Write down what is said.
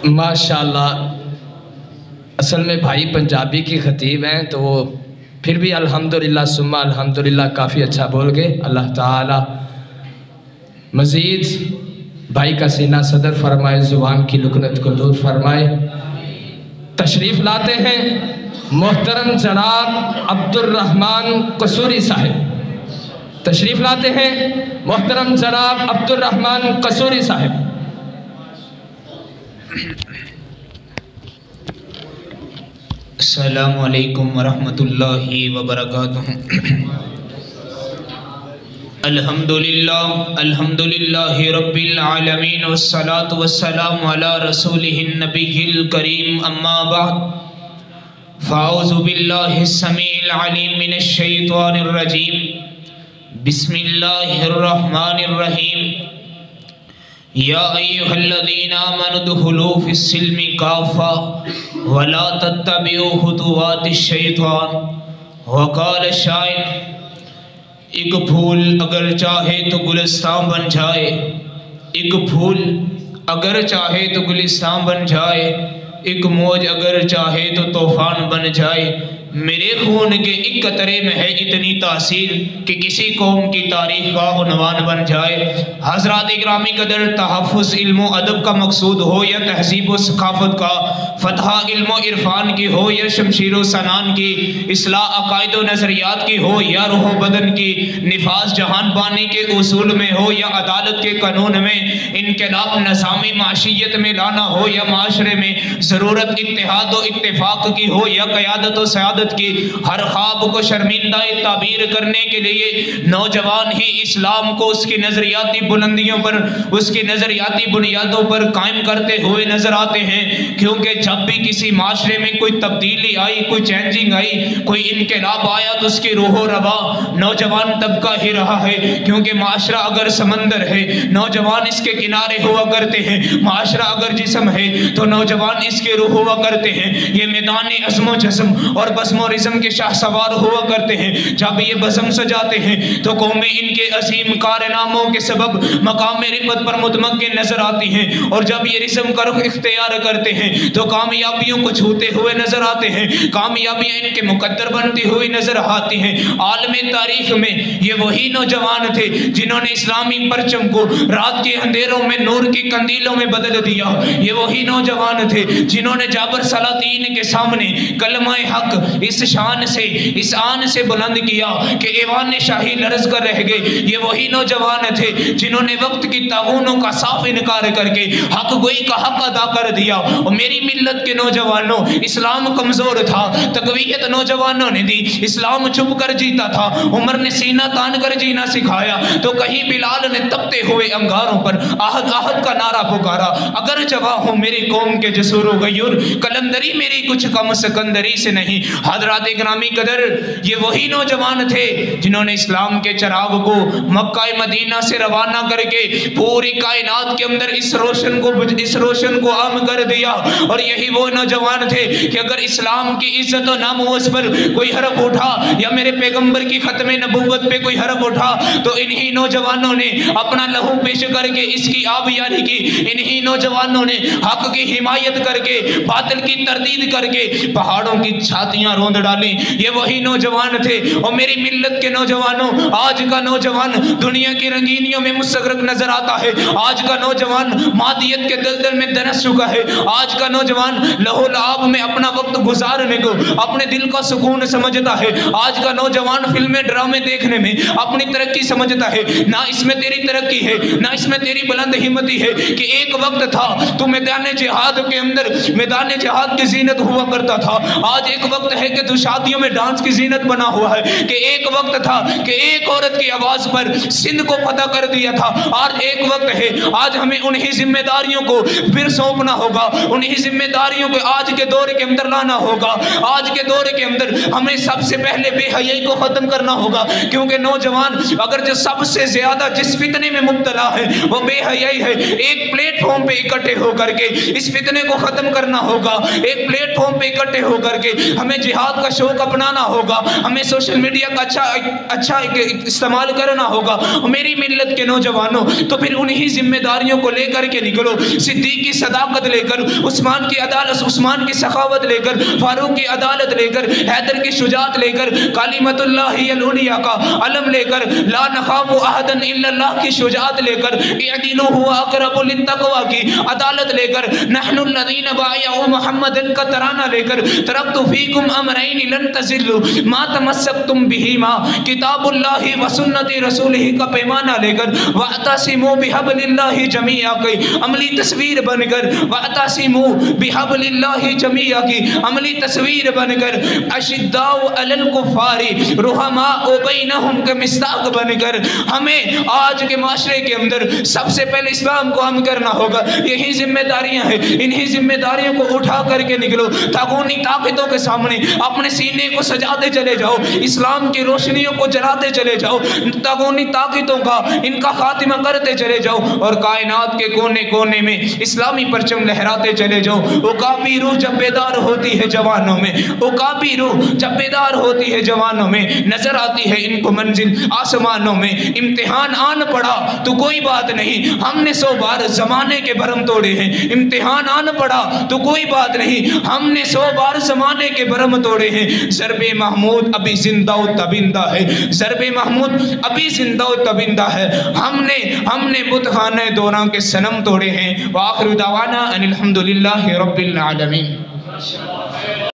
ماشاءاللہ، اصل میں بھائی پنجابی کی خطیب ہیں تو وہ پھر بھی الحمدللہ ثم الحمدللہ کافی اچھا بول گئے۔ اللہ تعالی مزید بھائی کا سینہ صدر فرمائے، زبان کی لکنت کو دور فرمائے۔ تشریف لاتے ہیں محترم جناب عبد الرحمن قصوری صاحب، تشریف لاتے ہیں محترم جناب عبد الرحمن قصوری صاحب۔ السلام علیکم ورحمۃ اللہ وبرکاتہ۔ الحمدللہ رب العالمین والصلاة والسلام علی رسولہ النبی الکریم، اما بعد فاعوذ باللہ السمیع العلیم من الشیطان الرجیم، بسم اللہ الرحمن الرحیم۔ یا ایہا الذین آمنوا ادخلوا فی السلم کافۃ ولا تتبعوا خطوات الشیطان۔ وقال الشاعر، ایک پھول اگر چاہے تو گلستان بن جائے، ایک پھول اگر چاہے تو گلستان بن جائے، ایک موج اگر چاہے تو طوفان بن جائے۔ میرے خون کے ایک قطرے میں ہے اتنی تاثیر کہ کسی قوم کی تاریخ کا عنوان بن جائے۔ حضرات گرامی قدر، تحفظ علم و ادب کا مقصود ہو یا تہذیب و ثقافت کا، فتح علم و عرفان کی ہو یا شمشیر و سنان کی، اصلاح عقائد و نظریات کی ہو یا روح و بدن کی، نفاذ جہان پانے کے اصول میں ہو یا عدالت کے قانون میں، انقلاب نظام معاشیت میں لانا ہو یا معاشرے میں، ضرورت اتحاد و اتفاق کی ہو یا قیادت و سیادت کی، ہر خواب کو شرمندہ تعبیر کرنے کے لیے نوجوان ہی اسلام کو اس کی نظریاتی بلندیوں پر، اس کی نظریاتی بنیادوں پر قائم کرتے ہوئے نظر آتے ہیں۔ کیونکہ جب بھی کسی معاشرے میں کوئی تبدیلی آئی، کوئی چینجنگ آئی، کوئی انقلاب آیا تو اس کی روح و روا نوجوان طبقہ ہی رہا ہے۔ کیونکہ معاشرہ اگر سمندر ہے، نوجوان اس کے کنارے ہوا کرتے ہیں۔ معاشرہ اگر جسم ہے تو نوجوان اس کے روح ہوا کرتے ہیں۔ یہ میدان عزم و جسم اور بزم و رزم کے شاہ سوار ہوا کرتے ہیں۔ جب یہ بزم سجاتے ہیں تو قومیں ان کے عظیم کارناموں کے سبب مقام رفعت پر متمکن نظر آتی ہیں، اور جب یہ رزم کا رخ اختیار کرتے ہیں تو کامیابیوں کو چھوتے ہوئے نظر آتے ہیں، کامیابیاں ان کے مقدر بنتی ہوئی نظر آتی ہیں۔ عالم تاریخ میں یہ وہی نوجوان تھے جنہوں نے اسلامی پرچم کو رات کے اندھیروں میں نور کی قندیلوں میں بدل دیا۔ یہ وہی نوجوان تھے جنہوں نے جابر سلاطین کے سامنے کلمہ حق اس شان سے، اس آن سے بلند کیا کہ ایوان شاہی لرز کر رہ گئے۔ یہ وہی نوجوان تھے جنہوں نے وقت کی طاغونوں کا صاف انکار کر کے حق گوئی کا حق ادا کر دیا۔ اور میری ملت کے نوجوانوں، اسلام کمزور تھا، تقویت نوجوانوں نے دی، اسلام چھپ کر جیتا تھا، عمر نے سینہ تان کر جینا سکھایا، تو کہیں بلال نے تپتے ہوئے انگاروں پر آہد آہد کا نعرہ پکارا، اگر جواں ہوں میری قوم کے جسور و غیور، قلندری میری کچھ کم سکندری سے نہیں۔ حضرات گرامی قدر، یہ وہی نوجوان تھے جنہوں نے اسلام کے چراغ کو مکہ مدینہ سے روانہ کر کے پوری کائنات کے اندر اس روشن کو عام کر دیا۔ اور یہی وہ نوجوان تھے کہ اگر اسلام کی عزت و ناموس پر کوئی حرف اٹھا یا میرے پیغمبر کی ختم نبوت پہ کوئی حرف اٹھا تو انہی نوجوانوں نے اپنا لہو پیش کر کے اس کی آبیاری کی، انہی نوجوانوں نے حق کی حمایت کر کے، باطل کی تردید کر کے پہاڑوں کی چھاتیاں روند ڈالیں۔ یہ وہی نوجوان تھے۔ اور میری ملت کے نوجوانوں، آج کا نوجوان دنیا کی رنگینیوں میں مستغرق نظر آتا ہے، آج کا نوجوان مادیت کے دلدل میں دنس چکا ہے، آج کا نوجوان لہو لعاب میں اپنا وقت گزارنے کو اپنے دل کا سکون سمجھتا ہے، آج کا نوجوان فلمیں ڈرامے دیکھنے میں اپنی ترقی سمجھتا ہے۔ نہ اس میں تیری ترقی ہے، نہ اس میں تیری بلند ہمتی ہے کہ ایک وقت تھا تو میدان جہاد کے اندر میدان جہاد کی زینت ہوا کرتا تھا، آج ایک وقت ہے کہ تو شادیوں میں ڈانس کی زینت بنا ہوا ہے، کہ ایک وقت تھا کہ ایک عورت کی آواز پر سندھ کو فتح کر دیا تھا، آج ایک وقت ہے آج ہمیں انہی ذمہ داریوں کو پھر سونپنا ہوگا، انہی ذمہ داریوں کو آج کے دور کے اندر لانا ہوگا۔ آج کے دور کے اندر ہمیں سب سے پہلے بے حیائی کو ختم کرنا ہوگا، کیونکہ نوجوان اگر جو سب سے زیادہ جس فتنے میں مبتلا ہے وہ بے حیائی ہے۔ ایک پلیٹ فارم پہ اکٹھے ہو کر کے اس فتنے کو ختم کرنا ہوگا، ایک پلیٹ فارم پہ اکٹھے ہو کر کے ہمیں جہاد کا شوق اپنانا ہوگا، ہمیں سوشل میڈیا کا اچھا استعمال کرنا ہوگا۔ میری ملت کے نوجوانوں تو پھر انہی ذمہ داریوں کو لے کر کے نکلو، صدیق کی صداقت لے کر، عثمان کی عدالت، عثمان کی سخاوت لے کر، فاروق کی عدالت لے کر، حیدر کی شجاعت لے کر، کلمۃ اللہ العلیٰ کا علم لے کر، لا نخاف احدا الا اللہ کی شجاعت لے کر، اعدلوا هو اقرب للتقوی کی عدالت لے کر، نحن الذین بايعوا محمدا کا ترانہ لے کر، ترکت فیکم امرین لن تضلوا ما تمسکتم بہما کتاب اللہ و سنت رسولہ کا پیمانہ لے کر، واعتصموا بحبل اللہ جميعا کی عملی تصویر بن کر، واعتصموا بحبل اللہ جميعا کی عملی تصویر بن کر، اشداء علی الکفار رحماء بینہم کے مصداق بن کر، ہمیں آج کے معاشرے کے اندر سب سے پہلے اسلام کو ہم کرنا ہوگا۔ یہی ذمہ داریاں ہیں، انہی ذمہ داریوں کو اٹھا کر کے نکلو، طاغوتی طاقتوں کے سامنے اپنے سینے کو سجاتے چلے جاؤ، اسلام کی روشنیوں کو جلاتے چلے جاؤ، طاغوتی طاقتوں کا ان کا خاتمہ کرتے چلے جاؤ، اور کائنات کے کونے کونے میں اسلامی پرچم لہراتے چلے جاؤ۔ عقابی روح جب بیدار ہوتی ہے جوانوں میں، عقابی روح جب بیدار ہوتی ہے جوانوں میں، نظر آتی ہے ان کو منزل آسمانوں میں۔ امتحان آن پڑا تو کوئی بات نہیں، ہم نے 100 بار زمانے کے بھرم توڑے ہیں۔ امتحان آن پڑا تو کوئی بات نہیں، ہم نے 100 بار زمانے کے بھرم توڑے ہیں۔ ضرب محمود ابھی زندہ و تبندہ ہے، ضرب محمود ابھی زندہ و تبندہ ہے۔ ہم نے بت خانہ دوراں کے صنم توڑے ہیں۔ وآخر دعوانا ان الحمدللہ رب العالمین۔